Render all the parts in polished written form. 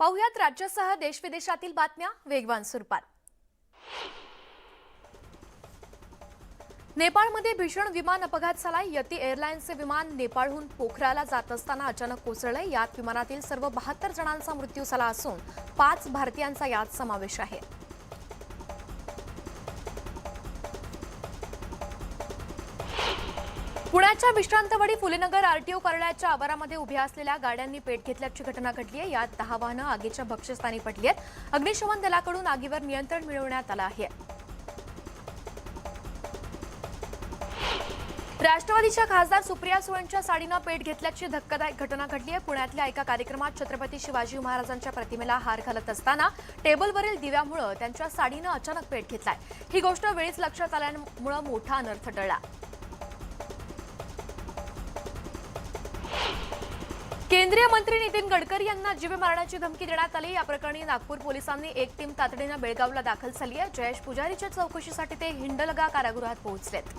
पाहुयात राज्यासह देशविदेशातील बातम्या वेगवान स्वरूपात। नेपाळमध्ये भीषण विमान अपघात झालाय। यती एअरलाइन्सचे विमान नेपाळहून पोखराला जात असताना अचानक कोसळले। यात विमानातील सर्व 72 जणांचा मृत्यू झाला असून 5 भारतीयांचा यात समावेश आहे। पुण्याच्या विश्रांतवाडी फुलेनगर आरटीओ कार्यालयाच्या आवारामध्ये उभ्या असलेल्या गाड्यांनी पेट घेतल्याची घटना घडली आहे। यात 10 वाहनं आगीच्या भक्ष्यस्थानी पडली आहेत। अग्निशमन दलाकडून आगीवर नियंत्रण मिळवण्यात आलं आहे। राष्ट्रवादीच्या खासदार सुप्रिया सुळेंच्या साडीनं पेट घेतल्याची धक्कादायक घटना घडली आहे। पुण्यातल्या एका कार्यक्रमात छत्रपती शिवाजी महाराजांच्या प्रतिमेला हार घालत असताना टेबलवरील दिव्यामुळे त्यांच्या साडीनं अचानक पेट घेतलाय। ही गोष्ट वेळीच लक्षात आल्यामुळे मोठा अनर्थ टळला। केंद्रीय मंत्री नितीन गडकरी यांना जीवे मारण्याची धमकी देण्यात आली। या प्रकरणी नागपूर पोलिसांनी एक टीम तातडीने बेळगावला दाखल झाली आहे। जयेश पुजारीच्या चौकशीसाठी ते हिंडलगा कारागृहात पोहोचलेत।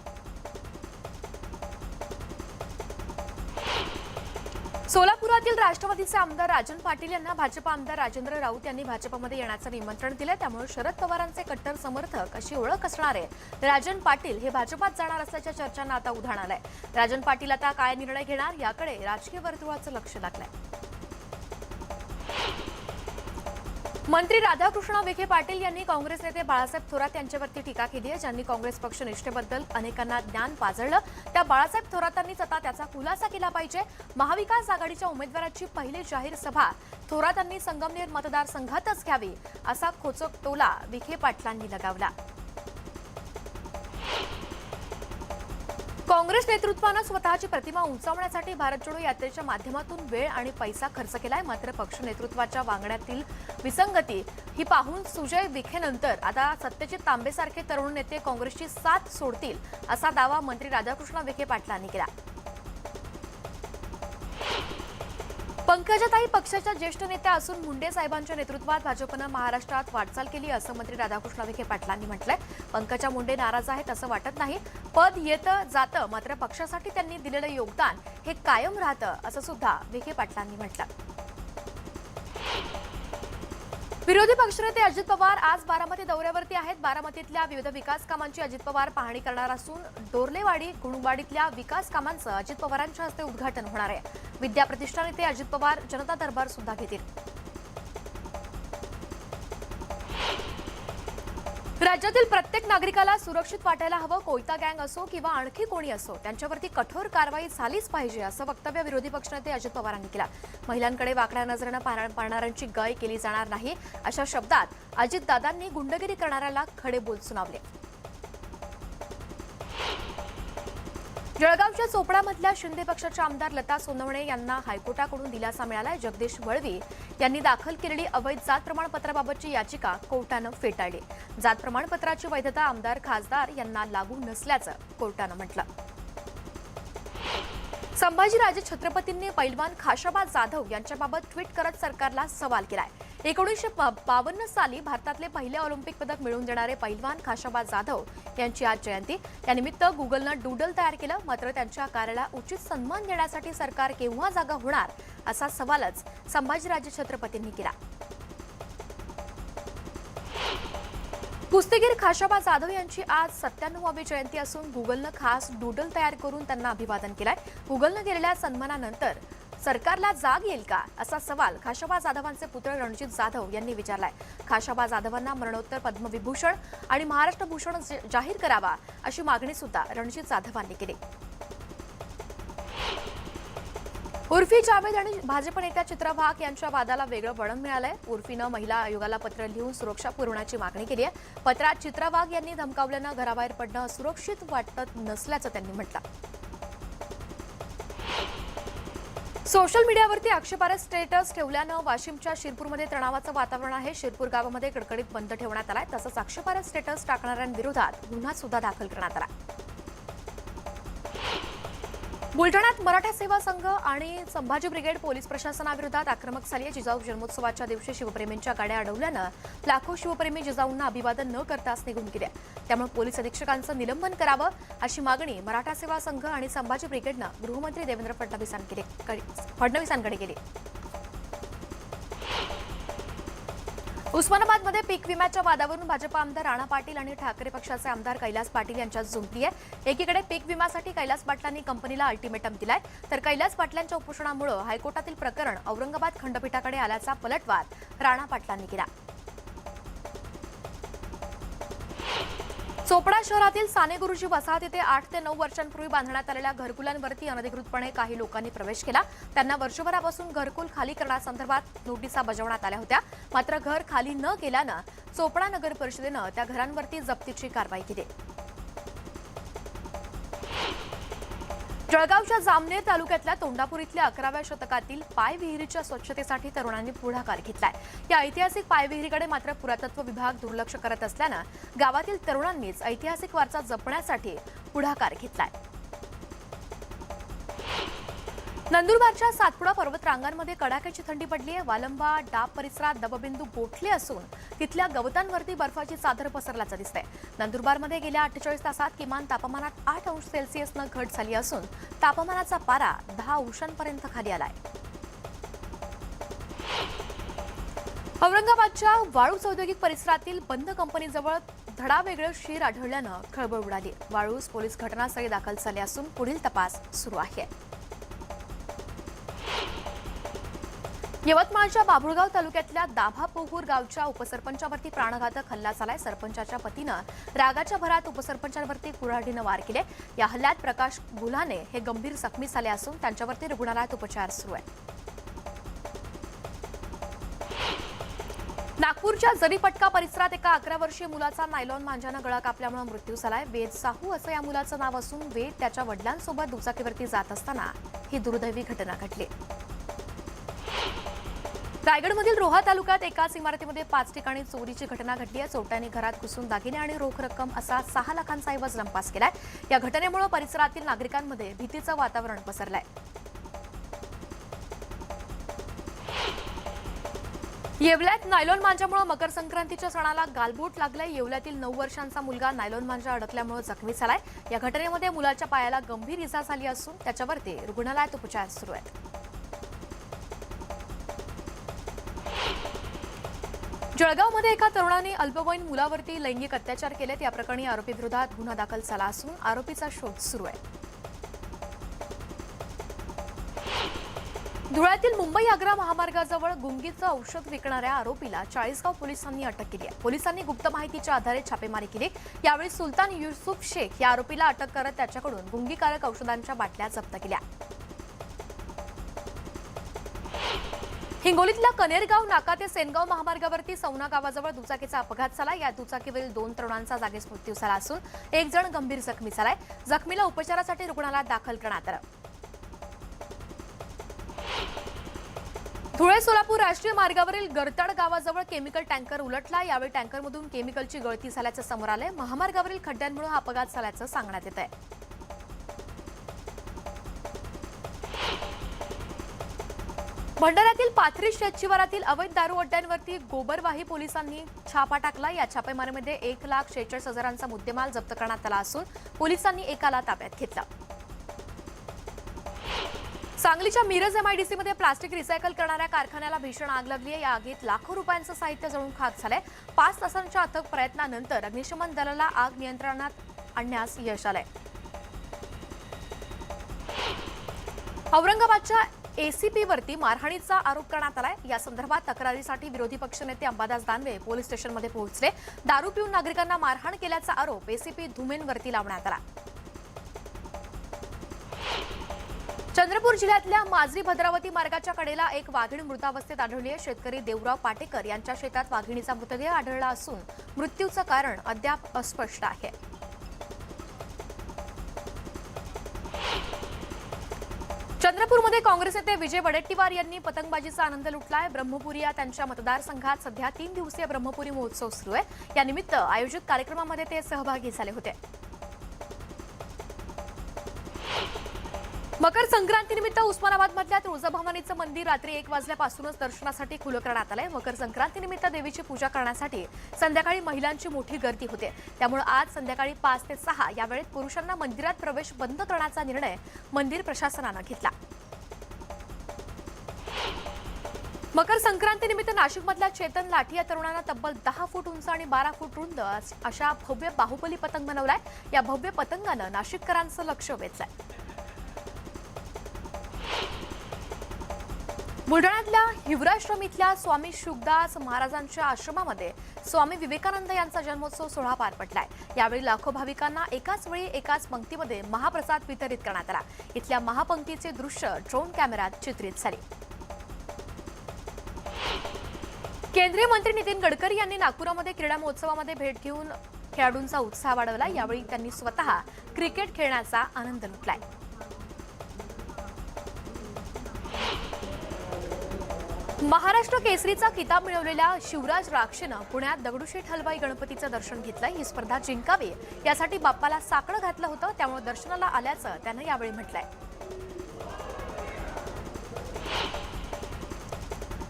सोलापुरातील राष्ट्रवादीचे आमदार राजन पाटील यांना भाजप आमदार राजेंद्र राऊत यांनी भाजपमध्ये येण्याचं निमंत्रण दिलं। त्यामुळे शरद पवारांचे कट्टर समर्थक अशी ओळख असणारे राजन पाटील हे भाजपात जाणार असल्याच्या चर्चांना आता उधाण आलंय। राजन पाटील आता काय निर्णय घेणार याकडे राजकीय वर्तुळाचं लक्ष लागलंय। मंत्री राधाकृष्ण विखे पाटील यांनी काँग्रेस नेते बाळासाहेब थोरात यांच्यावरती टीका केली आहे। ज्यांनी काँग्रेस पक्ष निष्ठेबद्दल अनेकांना ज्ञान पाजळलं त्या बाळासाहेब थोरातांनीच आता त्याचा खुलासा केला पाहिजे। महाविकास आघाडीच्या उमेदवाराची पहिली जाहीर सभा थोरातांनी संगमनेर मतदारसंघातच घ्यावी असा खोचक टोला विखे पाटलांनी लगावला। काँग्रेस नेतृत्वानं स्वतःची प्रतिमा उंचावण्यासाठी भारत जोडो यात्रेच्या माध्यमातून वेळ आणि पैसा खर्च केलाय। मात्र पक्ष नेतृत्वाच्या वागण्यातील विसंगती ही पाहून सुजय विखेनंतर आता सत्यजित तांबेसारखे तरुण नेते काँग्रेसची साथ सोडतील असा दावा मंत्री राधाकृष्ण विखे पाटलांनी केला। पंकजाताई पक्षाच्या ज्येष्ठ नेत्या असून मुंडे साहेबांच्या नेतृत्वात भाजपनं महाराष्ट्रात वाटचाल केली असं मंत्री राधाकृष्ण विखे पाटलांनी म्हटलंय। पंकजा मुंडे नाराज आहेत असं वाटत नाही। पद येतं जातं मात्र पक्षासाठी त्यांनी दिलेलं योगदान हे कायम राहतं असं सुद्धा विखे पाटलांनी म्हटलं। विरोधी पक्षनेते अजित पवार आज बारामती दौऱ्यावरती आहेत। बारामतीतल्या विविध विकास कामांची अजित पवार पाहणी करणार असून डोरलेवाडी गुणवाडीतल्या विकास कामांचं अजित पवारांच्या हस्ते उद्घाटन होणार आहे। विद्या प्रतिष्ठान येथे अजित पवार जनता दरबार सुद्धा घेतील। राज्यातील प्रत्येक नागरिकाला सुरक्षित वाटायला हवं। कोयता गँग असो किंवा आणखी कोणी असो त्यांच्यावरती कठोर कारवाई झालीच पाहिजे असं वक्तव्य विरोधी पक्षनेते अजित पवारांनी केलं। महिलांकडे वाकड्या नजरेनं पाहणाऱ्यांची गय केली जाणार नाही अशा शब्दात अजितदादांनी गुंडगिरी करणाऱ्याला खडे बोल सुनावले। जळगावच्या चोपडामधल्या शिंदे पक्षाच्या आमदार लता सोनवणे यांना हायकोर्टाकडून दिलासा मिळालाय। जगदीश वळवी यांनी दाखल केलेली अवैध जात प्रमाणपत्राबाबतची याचिका कोर्टानं फेटाळली। जात प्रमाणपत्राची वैधता आमदार खासदार यांना लागू नसल्याचं कोर्टानं म्हटलं। संभाजीराजे छत्रपतींनी पैलवान खाशाबा जाधव यांच्याबाबत ट्विट करत सरकारला सवाल केलाय। 1952 साली भारतातले पहिले ऑलिम्पिक पदक मिळवून देणारे पैलवान खाशाबा जाधव यांची आज जयंती। त्यानिमित्त गुगलनं डूडल तयार केलं। मात्र त्यांच्या कार्याला उचित सन्मान देण्यासाठी सरकार केव्हा जागा होणार असा सवालच संभाजीराजे छत्रपतींनी केला। कुस्तीगीर खाशाबा जाधव यांची आज 97वी जयंती असून गुगलनं खास डूडल तयार करून त्यांना अभिवादन केलंय। गुगलनं केलेल्या सन्मानानंतर सरकारला जाग येईल का असा सवाल खाशाबा जाधवांचे पुत्र रणजित जाधव यांनी विचारलाय। खाशाबा जाधवांना मरणोत्तर पद्मविभूषण आणि महाराष्ट्र भूषण जाहीर करावा अशी मागणी सुद्धा रणजित जाधवांनी केली। उर्फी जावेद आणि भाजप नेत्या चित्रा वाघ यांच्या वादाला वेगळं वळण मिळालंय। उर्फीनं महिला आयोगाला पत्र लिहून सुरक्षा पुरवण्याची मागणी केली आहे। पत्रात चित्रा वाघ यांनी धमकावल्यानं घराबाहेर पडणं सुरक्षित वाटत नसल्याचं त्यांनी म्हटलं। सोशल मीडियावरती आक्षेपार्ह स्टेटस ठेवल्यानं वाशिमच्या शिरपूरमध्ये तणावाचं वातावरण आहे। शिरपूर गावामध्ये कडकडीत बंद ठेवण्यात आलाय। तसंच आक्षेपार्ह स्टेटस टाकणाऱ्यांविरोधात गुन्हा सुद्धा दाखल करण्यात आला। बुलढाण्यात मराठा सेवा संघ आणि संभाजी ब्रिगेड पोलीस प्रशासनाविरोधात आक्रमक झाली आहे। जिजाऊ जन्मोत्सवाच्या दिवशी शिवप्रेमींच्या गाड्या अडवल्यानं लाखो शिवप्रेमी जिजाऊंना अभिवादन न करताच निघून गेले। त्यामुळे पोलीस अधीक्षकांचं निलंबन करावं अशी मागणी मराठा सेवा संघ आणि संभाजी ब्रिगेडनं गृहमंत्री देवेंद्र फडणवीसांकडे केली। उस्मानाबादमध्ये पीक विम्याच्या वादावरून भाजप आमदार राणा पाटील आणि ठाकरे पक्षाचे आमदार कैलास पाटील यांच्यात झुंजली आहे। एकीकडे पीक विम्यासाठी कैलास पाटलांनी कंपनीला अल्टिमेटम दिलाय, तर कैलास पाटलांच्या उपोषणामुळे हायकोर्टातील प्रकरण औरंगाबाद खंडपीठाकडे आल्याचा पलटवार राणा पाटलांनी केला। चोपडा शहरातील साने गुरुजी वसाहत येथे 8 ते 9 वर्षांपूर्वी बांधण्यात आलेल्या घरकुलांवरती अनधिकृतपणे काही लोकांनी प्रवेश केला। त्यांना वर्षभरापासून घरकुल खाली करण्यासंदर्भात नोटिसा बजावण्यात आल्या होत्या, मात्र घर खाली न केल्यानं चोपडा नगर परिषदेनं त्या घरांवरती जप्तीची कारवाई केली। जळगावच्या जामनेर तालुक्यातल्या तोंडापूर इथल्या 11व्या शतकातील पायविहिरीच्या स्वच्छतेसाठी तरुणांनी पुढाकार घेतलाय। या ऐतिहासिक पायविहिरीकडे मात्र पुरातत्व विभाग दुर्लक्ष करत असल्यानं गावातील तरुणांनीच ऐतिहासिक वारसा जपण्यासाठी पुढाकार घेतलाय। नंदुरबारच्या सातपुडा पर्वत रांगांमध्ये कडाक्याची थंडी पडली आहे। वालंबा डाब परिसरात दबबिंदू गोठले असून तिथल्या गवतांवरती बर्फाची चादर पसरल्याचं दिसतंय। नंदुरबारमध्ये गेल्या 48 तासात किमान तापमानात 8 अंश सेल्सिअसनं घट झाली असून तापमानाचा पारा 10 अंशांपर्यंत खाली आलाय। औरंगाबादच्या वाळूज औद्योगिक परिसरातील बंद कंपनीजवळ धडावेगळं शीर आढळल्यानं खळबळ उडाली। वाळूज पोलीस घटनास्थळी दाखल झाले असून पुढील तपास सुरू आहे। यवतमाळच्या बाभुळगाव तालुक्यातल्या दाभापोहूर गावच्या उपसरपंचावरती प्राणघातक हल्ला झालाय। सरपंचाच्या पतीनं रागाच्या भरात उपसरपंचांवरती कुऱ्हाडीनं वार केले। या हल्ल्यात प्रकाश गुल्हाने हे गंभीर जखमी झाले असून त्यांच्यावरती रुग्णालयात उपचार सुरू आहेत। नागपूरच्या जरीपटका परिसरात एका 11 वर्षीय मुलाचा नायलॉन मांजानं गळा कापल्यामुळे मृत्यू झालाय। वेद साहू असं या मुलाचं नाव असून वेद त्याच्या वडिलांसोबत दुचाकीवरती जात असताना ही दुर्दैवी घटना घडली। रायगडमधील रोहा तालुक्यात एकाच इमारतीमध्ये 5 ठिकाणी चोरीची घटना घडली आहे। चोरट्यांनी घरात घुसून दागिने आणि रोख रक्कम असा 6 लाखांचा ऐवज लंपास केलाय। या घटनेमुळे परिसरातील नागरिकांमध्ये भीतीचं वातावरण पसरलंय। येवल्यात नायलॉन मांजामुळे मकर संक्रांतीच्या सणाला गालबोट लागलाय। येवल्यातील 9 वर्षांचा मुलगा नायलॉन मांजा अडकल्यामुळे जखमी झालाय। या घटनेमध्ये मुलाच्या पायाला गंभीर इजा झाली असून त्याच्यावरती रुग्णालयात उपचार सुरू आहेत। जळगावमध्ये एका तरुणाने अल्पवयीन मुलावरती लैंगिक अत्याचार केलेत। या प्रकरणी आरोपीविरोधात गुन्हा दाखल झाला असून आरोपीचा शोध सुरू आहे। धुळ्यातील मुंबई आग्रा महामार्गाजवळ गुंगीचं औषध विकणाऱ्या आरोपीला चाळीसगाव पोलिसांनी अटक केली आहे। पोलिसांनी गुप्त माहितीच्या आधारे छापेमारी केली। यावेळी सुलतान युसुफ शेख या आरोपीला अटक करत त्याच्याकडून गुंगीकारक औषधांच्या बाटल्या जप्त केल्या। हिंगोलीतल्या कनेरगाव नाका ते सेनगाव महामार्गावरती सौना गावाजवळ दुचाकीचा अपघात झाला। या दुचाकीवरील 2 तरुणांचा जागीच मृत्यू झाला असून एक जण गंभीर जखमी झालाय। जखमीला उपचारासाठी रुग्णालयात दाखल करण्यात आलं। धुळे सोलापूर राष्ट्रीय मार्गावरील गरतड गावाजवळ केमिकल टँकर उलटला। यावेळी टँकरमधून केमिकलची गळती झाल्याचं समोर आलंय। महामार्गावरील खड्ड्यांमुळे हा अपघात झाल्याचं सांगण्यात येत आहे। भंडाऱ्यातील पाथरी शेतशिवारातील अवैध दारू अड्ड्यांवरती गोबरवाही पोलिसांनी छापा टाकला। या छापेमारीमध्ये 1,46,000चा मुद्देमाल जप्त करण्यात आला असून पोलिसांनी एकाला ताब्यात घेतला। सांगलीच्या मिरज एमआयडीसीमध्ये प्लास्टिक रिसायकल करणाऱ्या कारखान्याला भीषण आग लागली आहे। या आगीत लाखो रुपयांचं साहित्य जळून खाक झालंय। 5 तासांच्या अथक प्रयत्नानंतर अग्निशमन दलाला आग नियंत्रणात आणण्यास यश आलंय। औरंगाबादच्या एसीपीवरती मारहाणीचा आरोप करण्यात आलाय। या संदर्भात तक्रारीसाठी विरोधी पक्षनेते अंबादास दानवे पोलीस स्टेशनमध्ये पोहोचले। दारू पिऊन नागरिकांना मारहाण केल्याचा आरोप एसीपी धुमेंवरती लावण्यात आला। चंद्रपूर जिल्ह्यातल्या माजरी भद्रावती मार्गाच्या कडेला एक वाघीण मृतावस्थेत आढळली आहे। शेतकरी देवराव पाटेकर यांच्या शेतात वाघिणीचा मृतदेह आढळला असून मृत्यूचं कारण अद्याप अस्पष्ट आहे। चंद्रपूरमध्ये काँग्रेस नेते विजय वडेट्टीवार यांनी पतंगबाजीचा आनंद लुटलाय। ब्रह्मपुरी या त्यांच्या मतदारसंघात सध्या 3 दिवसीय ब्रह्मपुरी महोत्सव सुरू आहे। या निमित्त आयोजित कार्यक्रमामध्ये ते सहभागी झाले होते। मकर संक्रांतीनिमित्त उस्मानाबादमधल्या तुळजाभवानीचं मंदिर रात्री 1 वाजल्यापासूनच दर्शनासाठी खुलं करण्यात आलंय। मकर संक्रांतीनिमित्त देवीची पूजा करण्यासाठी संध्याकाळी महिलांची मोठी गर्दी होते। त्यामुळे आज संध्याकाळी 5 ते 6 या वेळेत पुरुषांना मंदिरात प्रवेश बंद करण्याचा निर्णय मंदिर प्रशासनानं घेतला। मकर संक्रांतीनिमित्त नाशिकमधल्या चेतन लाठी या तरुणानं तब्बल 10 फूट उंच आणि 12 फूट रुंद अशा भव्य बाहुबली पतंग बनवलाय। या भव्य पतंगानं नाशिककरांचं लक्ष वेधलंय। बुलढाण्यातल्या हिवराश्रम इथल्या स्वामी शुकदास महाराजांच्या आश्रमामध्ये स्वामी विवेकानंद यांचा जन्मोत्सव सोहळा पार पडलाय। यावेळी लाखो भाविकांना एकाच वेळी एकाच पंक्तीमध्ये महाप्रसाद वितरित करण्यात आला। इथल्या महापंक्तीचे दृश्य ड्रोन कॅमेऱ्यात चित्रित झाले। केंद्रीय मंत्री नितीन गडकरी यांनी नागपुरामध्ये क्रीडा महोत्सवामध्ये भेट घेऊन खेळाडूंचा उत्साह वाढवला। यावेळी त्यांनी स्वतः क्रिकेट खेळण्याचा आनंद लुटलाय। महाराष्ट्र केसरीचा किताब मिळवलेल्या शिवराज राक्षेनं पुण्यात दगडूशेठ हलवाई गणपतीचं दर्शन घेतलंय। ही स्पर्धा जिंकावी यासाठी बाप्पाला साकडं घातलं होतं, त्यामुळे दर्शनाला आल्याचं त्यानं यावेळी म्हटलंय।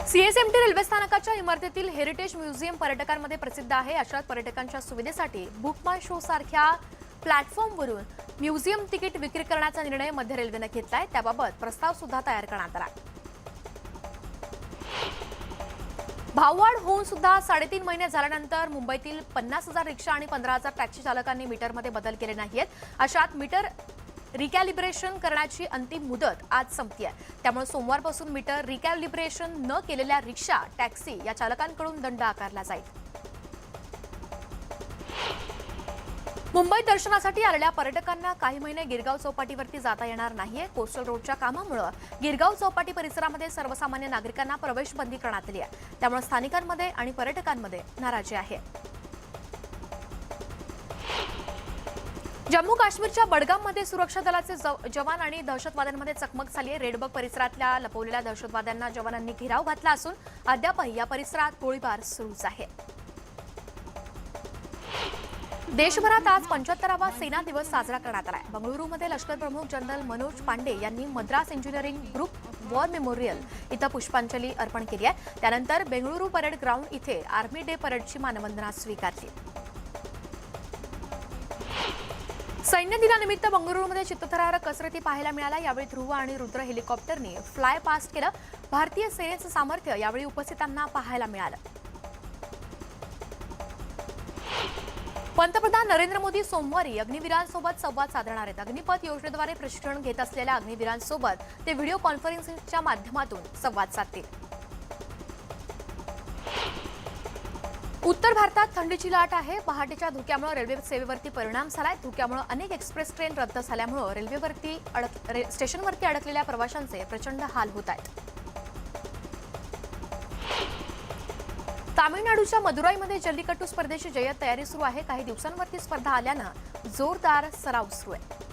सीएसएमटी रेल्वे स्थानकाच्या इमारतीतील हेरिटेज म्युझियम पर्यटकांमध्ये प्रसिद्ध आहे। अशात पर्यटकांच्या सुविधेसाठी बुक माय शो सारख्या प्लॅटफॉर्मवरून म्युझियम तिकीट विक्री करण्याचा निर्णय मध्य रेल्वेने घेतलाय। त्याबाबत प्रस्ताव सुद्धा तयार करण्यात आला। भाववाढ होऊन सुद्धा 3.5 महिने झाल्यानंतर मुंबईतील 50,000 रिक्षा आणि 15,000 टॅक्सी चालकांनी मीटरमध्ये बदल केले नाहीत। अशात मीटर रिकॅलिब्रेशन करण्याची अंतिम मुदत आज संपली आहे। त्यामुळे सोमवारपासून मीटर रिकॅलिब्रेशन न केलेल्या रिक्षा, टॅक्सी या चालकांकडून दंड आकारला जाईल। मुंबईत दर्शनासाठी आलेल्या पर्यटकांना काही महिने गिरगाव चौपाटीवरती जाता येणार नाहीये। कोस्टल रोडच्या कामामुळे गिरगाव चौपाटी परिसरामध्ये सर्वसामान्य नागरिकांना प्रवेश बंदी करण्यात आली आहे। त्यामुळे स्थानिकांमध्ये आणि पर्यटकांमध्ये नाराजी आहे। जम्मू काश्मीरच्या बडगाममध्ये सुरक्षा दलाचे जवान आणि दहशतवाद्यांमध्ये चकमक झाली आहे। रेडबग परिसरातल्या लपवलेल्या दहशतवाद्यांना जवानांनी घेराव घातला असून अद्यापही या परिसरात गोळीबार सुरूच आहे। देशभरात आज 75वा सेना दिवस साजरा करण्यात आला आहे। बंगळुरूमध्ये लष्कर प्रमुख जनरल मनोज पांडे यांनी Madras engineering group war memorial इथं पुष्पांजली अर्पण केली आहे। त्यानंतर बेंगळुरू परेड ग्राउंड इथे आर्मी डे परेडची मानवंदना स्वीकारली। सैन्य दिनानिमित्त बंगळुरूमध्ये चित्तथरारक कसरती पाहायला मिळाल्या। यावेळी ध्रुव आणि रुद्र हेलिकॉप्टरने फ्लाय पास्ट केलं। भारतीय सेनेचं सामर्थ्य यावेळी उपस्थितांना पाहायला मिळालं। पंतप्रधान नरेंद्र मोदी सोमवारी अग्निवीरांसोबत संवाद साधणार आहेत। अग्निपथ योजनेद्वारे प्रशिक्षण घेत असलेल्या अग्निवीरांसोबत ते व्हिडिओ कॉन्फरन्सिंगच्या माध्यमातून संवाद साधतील। उत्तर भारतात थंडीची लाट आहे। पहाटेच्या धुक्यामुळे रेल्वे सेवेवरती परिणाम झालाय। धुक्यामुळे अनेक एक्सप्रेस ट्रेन रद्द झाल्यामुळे स्टेशनवरती अडकलेल्या प्रवाशांचे प्रचंड हाल होत आहेत। तामिळनाडूच्या मदुराईमध्ये जल्लीकट्टू स्पर्धेची जय्यत तयारी सुरू आहे। काही दिवसांवरती स्पर्धा आल्यानं जोरदार सराव सुरू आहे।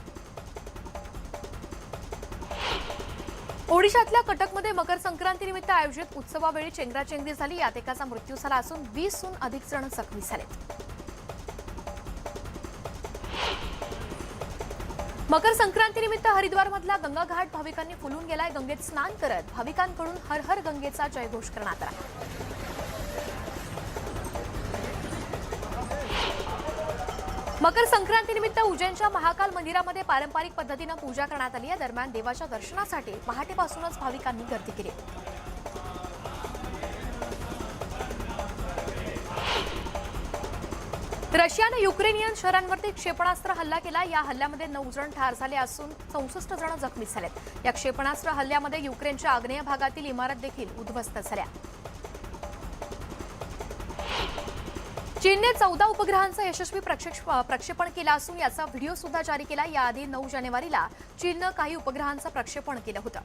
ओडिशातल्या कटकमध्ये मकर संक्रांतीनिमित्त आयोजित उत्सवावेळी चेंगराचेंगरी झाली। यात एकाचा मृत्यू झाला असून 20हून अधिक जण जखमी झालेत। मकर संक्रांतीनिमित्त हरिद्वारमधला गंगा घाट भाविकांनी फुलून गेलाय। गंगेत स्नान करत भाविकांकडून हर हर गंगेचा जयघोष करण्यात आला। मकर संक्रांतीनिमित्त उज्जैनच्या महाकाल मंदिरामध्ये पारंपरिक पद्धतीनं पूजा करण्यात आली आहे। दरम्यान देवाच्या दर्शनासाठी पहाटेपासूनच भाविकांनी गर्दी केली। रशियाने युक्रेनियन शहरांवरती क्षेपणास्त्र हल्ला केला। या हल्ल्यामध्ये 9 जण ठार झाले असून 64 जण जखमी झालेत। या क्षेपणास्त्र हल्ल्यामध्ये युक्रेनच्या आग्नेय भागातील इमारत देखील उद्ध्वस्त झाल्या। चीनने 14 उपग्रहांचं यशस्वी प्रक्षेपण केलं असून याचा व्हिडिओ सुद्धा जारी केला। याआधी 9 जानेवारीला चीननं काही उपग्रहांचं प्रक्षेपण केलं होतं।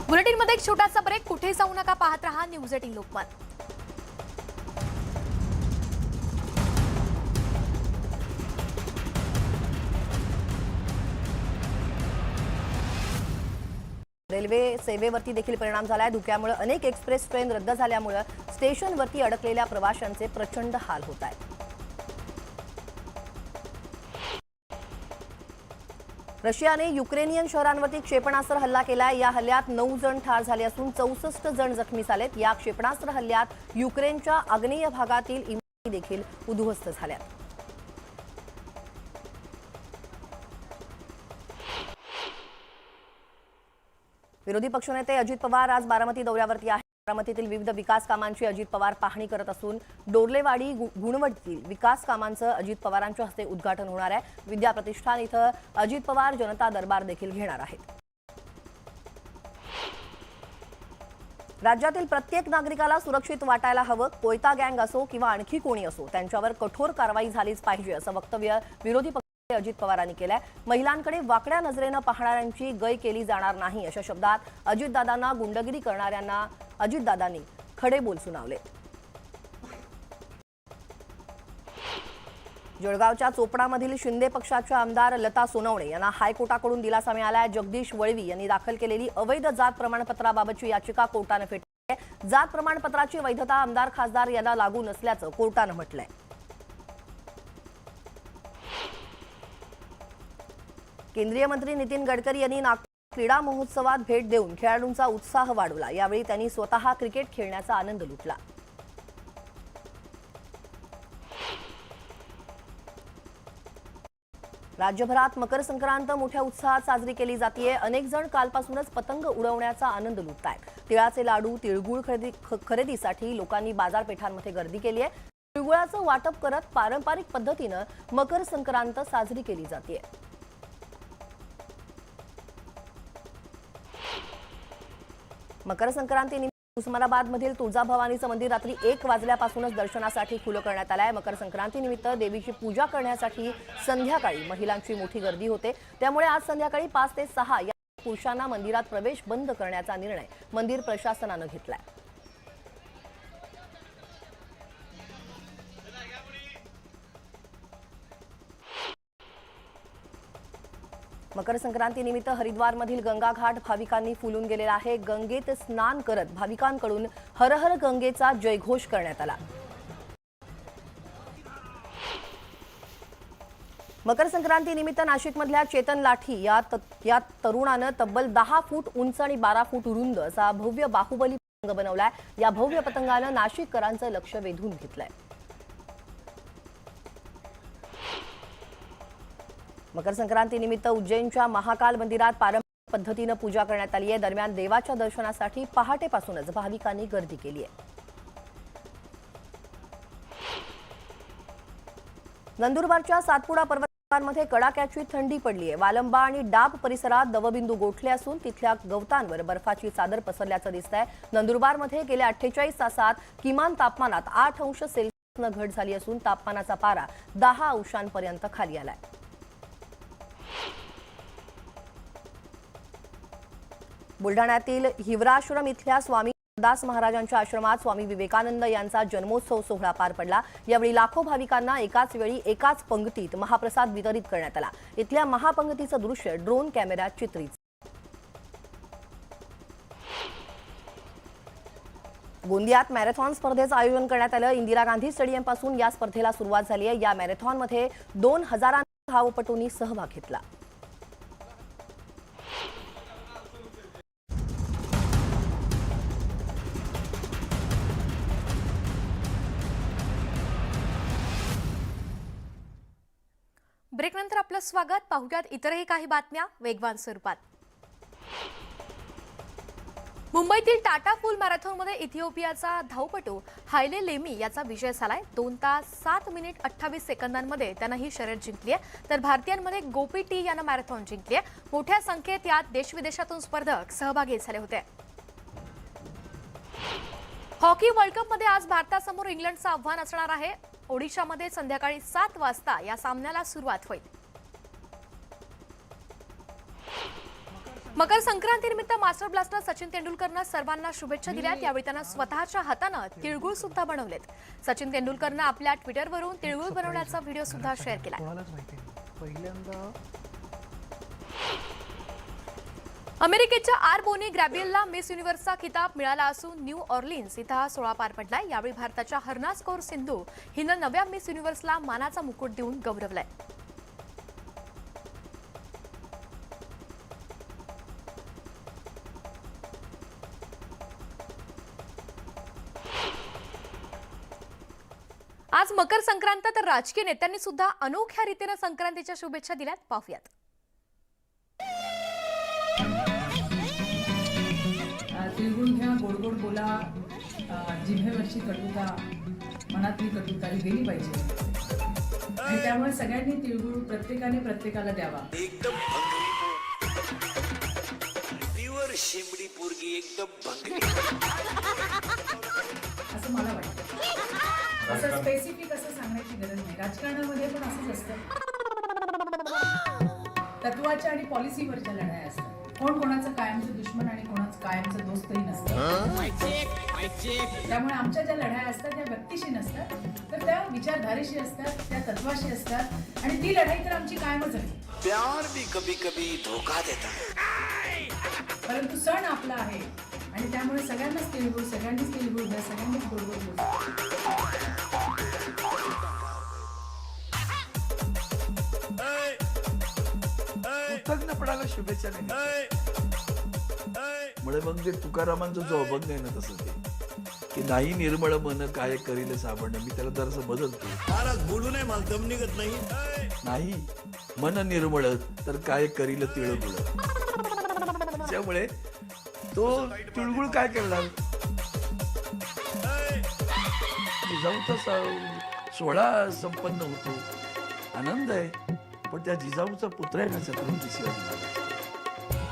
बुलेटिनमध्ये एक छोटासा ब्रेक। कुठे जाऊ नका, पाहत रहा न्यूज 18 लोकमत। रेल्वे सेवेवरती देखील परिणाम झालाय। धुक्यामुळे अनेक एक्सप्रेस ट्रेन रद्द झाल्यामुळे स्टेशनवरती अडकलेल्या प्रवाशांचे प्रचंड हाल होत आहेत। रशियाने युक्रेनियन शहरांवरती क्षेपणास्त्र हल्ला केलाय। या हल्ल्यात 9 जण ठार झाले असून 64 जण जखमी झालेत। या क्षेपणास्त्र हल्ल्यात युक्रेनच्या आग्नेय भागातील इमारती देखील उद्ध्वस्त झाल्या। विरोधी पक्षनेते अजित पवार आज बारामती दौऱ्यावरती आहेत. बारामतीतील विविध विकास कामांची अजित पवार पाहणी करत असून डोरलेवाडी गुणवटीतील विकास कामांचं अजित पवारांच्या हस्ते उद्घाटन होणार आहे. विद्या प्रतिष्ठान इथं अजित पवार जनता दरबार देखील घेणार आहेत. राज्यातील प्रत्येक नागरिकाला सुरक्षित वाटायला हवं. कोयता गँग असो किंवा आणखी कोणी असो त्यांच्यावर कठोर कारवाई झालीच पाहिजे असं वक्तव्य विरोधी पक्षनेते अजित पवारांनी केलंय. महिलांकडे वाकड्या नजरेनं पाहणाऱ्यांची गय केली जाणार नाही अशा शब्दात अजितदादांना गुंडगिरी करणाऱ्यांना अजितदादांनी खडे बोल सुनावले. जळगावच्या चोपडामधील शिंदे पक्षाच्या आमदार लता सोनवणे यांना हायकोर्टाकडून दिलासा मिळाला. जगदीश वळवी यांनी दाखल केलेली अवैध जात प्रमाणपत्राबाबतची याचिका कोर्टानं फेटाळली आहे. जात प्रमाणपत्राची वैधता आमदार खासदार यांना लागू नसल्याचं कोर्टानं म्हटलंय. केंद्रीय मंत्री नितीन गडकरी यांनी नागपूर क्रीडा महोत्सवात भेट देऊन खेळाडूंचा उत्साह वाढवला. यावेळी त्यांनी स्वतः क्रिकेट खेळण्याचा आनंद लुटला. राज्यभरात मकर संक्रांत मोठ्या उत्साहात साजरी केली जाते. अनेक जण कालपासूनच पतंग उडवण्याचा आनंद लुटतायत. तिळाचे लाडू तिळगुळ खरेदीसाठी लोकांनी बाजारपेठांमध्ये गर्दी केली आहे. तिळगुळाचं वाटप करत पारंपरिक पद्धतीनं मकर संक्रांत साजरी केली जाते. मकर संक्रांतीनिमित्त उस्मानाबादमधील तुळजाभवानीचं मंदिर रात्री 1 वाजल्यापासूनच दर्शनासाठी खुलं करण्यात आलं आहे. मकर संक्रांतीनिमित्त देवीची पूजा करण्यासाठी संध्याकाळी महिलांची मोठी गर्दी होते. त्यामुळे आज संध्याकाळी 5 ते 6 या पुरुषांना मंदिरात प्रवेश बंद करण्याचा निर्णय मंदिर प्रशासनानं घेतलाय. मकर संक्रांतीनिमित्त हरिद्वारमधील गंगा घाट भाविकांनी फुलून गेलेला आहे. गंगेत स्नान करत भाविकांकडून हर हर गंगेचा जयघोष करण्यात आला. मकर संक्रांतीनिमित्त नाशिकमधल्या चेतन लाठी या तरुणानं तब्बल 10 फूट उंच आणि 12 फूट रुंद असा भव्य बाहुबली पतंग बनवलाय. या भव्य पतंगानं नाशिककरांचं लक्ष वेधून घेतलंय. मकर संक्रांतीनिमित्त उज्जैनच्या महाकाल मंदिरात पारंपरिक पद्धतीनं पूजा करण्यात आली आहे. दरम्यान देवाच्या दर्शनासाठी पहाटेपासूनच भाविकांनी गर्दी केली आहे. नंदुरबारच्या सातपुडा पर्वतांमध्ये कडाक्याची थंडी पडली आहे. वालंबा आणि डाब परिसरात दवबिंदू गोठले असून तिथल्या गवतांवर बर्फाची चादर पसरल्याचं दिसतंय. नंदुरबारमध्ये गेल्या 48 तासात किमान तापमानात 8 अंश सेल्सिअसनं घट झाली असून तापमानाचा पारा 10 अंशांपर्यंत खाली आलाय. बुलढाण्यातील हिवराश्रम इथल्या स्वामी दास महाराजांच्या आश्रमात स्वामी विवेकानंद यांचा जन्मोत्सव सोहळा पार पडला. यावेळी लाखो भाविकांना एकाच वेळी एकाच पंक्तीत महाप्रसाद वितरित करण्यात आला. इथल्या महापंक्तीचं दृश्य ड्रोन कॅमेऱ्यात चित्रित. गोंदियात मॅरेथॉन स्पर्धेचं आयोजन करण्यात आलं. इंदिरा गांधी स्टेडियम पासून या स्पर्धेला सुरुवात झाली आहे. या मॅरेथॉनमध्ये 2000 धावपटूंनी सहभाग घेतला. ब्रेकनंतर आपलं स्वागत. पाहुयात इतरही काही बातम्या वेगवान स्वरूपात. मुंबईतील टाटा फुल मॅरेथॉनमध्ये इथिओपियाचा धावपटू हायले लेमी याचा विजय झालाय. 2 तास 7 मिनिट 28 सेकंदांमध्ये त्यानं ही शर्यत जिंकली आहे. तर भारतीयांमध्ये गोपी टी यानं मॅरेथॉन जिंकली आहे. मोठ्या संख्येत यात देशविदेशातून स्पर्धक सहभागी झाले होते. हॉकी वर्ल्ड कपमध्ये आज भारतासमोर इंग्लंडचं आव्हान असणार आहे. ओडिशामध्ये संध्याकाळी 7 वाजता या सामन्याला सुरुवात होईल. मकर संक्रांतीनिमित्त मास्टर ब्लास्टर सचिन तेंडुलकरनं सर्वांना शुभेच्छा दिल्यात. यावेळी त्यानं स्वतःच्या हातानं तिळगुळ सुद्धा बनवलेत. सचिन तेंडुलकरनं आपल्या ट्विटरवरून तिळगुळ बनवण्याचा व्हिडिओ सुद्धा शेअर केला. अमेरिकेच्या आर बोनी ग्रॅबियलला मिस युनिव्हर्सचा खिताब मिळाला असून न्यू ऑर्लिन्स इथं हा सोहळा पार पडलाय. यावेळी भारताच्या हरनाज कौर सिंधू हिनं नव्या मिस युनिव्हर्सला मानाचा मुकुट देऊन गौरवलाय. आज मकर संक्रांत, तर राजकीय नेत्यांनी सुद्धा अनोख्या रीतीने संक्रांतीच्या शुभेच्छा दिल्यात. पाहूयात. गोड गोड बोला, जिभेवरची कटुता, मनातली कटुता ही गेली पाहिजे आणि त्यामुळे सगळ्यांनी तिळगुळ प्रत्येकाने प्रत्येकाला द्यावा. एकदम प्युअर शेंबडी पोरगी, एकदम भंगरी. असं मला वाटतं. असं स्पेसिफिक असं सांगण्याची गरज नाही. राजकारणामध्ये पण असंच असतं. तत्वाच्या आणि पॉलिसीवरच्या लढाया असतात. कोण कोणाचं कायमचं दुश्मन आणि कोणाचं कायमचं दोस्तही नसतं. त्यामुळे आमच्या ज्या लढाया असतात त्या व्यक्तीशी नसतात, तर त्या विचारधारेशी असतात, त्या तत्वाशी असतात आणि ती लढाई तर आमची कायमच आहे. प्यार भी कभी कभी धोखा देता. परंतु सण आपला आहे आणि त्यामुळे सगळ्यांनाच तिळगुळ, सगळ्यांनीच तिळगुळ द्या, सगळ्यांनीच गोड गोड बोला. कृतज्ञपणाला शुभेच्छा नाही. मुळे मग जे तुकारामांचं जो अभंग आहे ना तसं ते की नाही निर्मळ मन काय करील साबण, मी त्याला जरासं बदलतो. महाराज बोलू नये, मला दम निघत नाही. नाही मन निर्मळ तर काय करील तिळगुळ. त्यामुळे तो तिळगुळ काय करणार. जिजाऊचा सोहळा संपन्न होतो, आनंद आहे, पण त्या जिजाऊचा पुत्र आहे ना छत्रपती शिवाजी,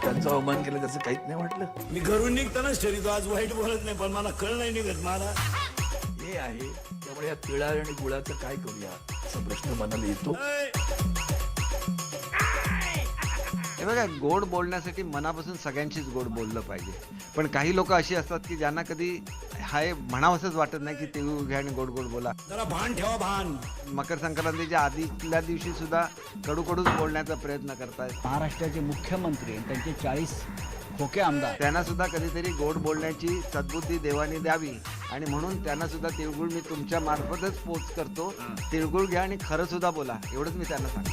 त्यांचा अवमान केला त्याचं काहीच नाही वाटलं. मी घरून निघतानाच ठरवतो आज वाईट बोलत नाही, पण मला कळ नाही निघत महाराज. हे आहे. त्यामुळे या तिळा आणि गुळाचं काय करूया असा प्रश्न मनाला येतो. हे बघा, गोड बोलण्यासाठी मनापासून सगळ्यांशीच गोड बोललं पाहिजे. पण काही लोक अशी असतात की ज्यांना कधी हाय म्हणावंसंच वाटत नाही की तिळगुळ घ्या आणि गोड गोड बोला. जरा भान ठेवा, भान. मकर संक्रांतीच्या आधीच्या दिवशी सुद्धा कडूकडूच बोलण्याचा प्रयत्न करतायत. महाराष्ट्राचे मुख्यमंत्री आणि त्यांचे 40 खोके आमदार, त्यांना सुद्धा कधीतरी गोड बोलण्याची सद्बुद्धी देवाने द्यावी आणि म्हणून त्यांना सुद्धा तिळगुळ मी तुमच्या मार्फतच पोच करतो. तिळगुळ घ्या आणि खरं सुद्धा बोला, एवढंच मी त्यांना सांगतो.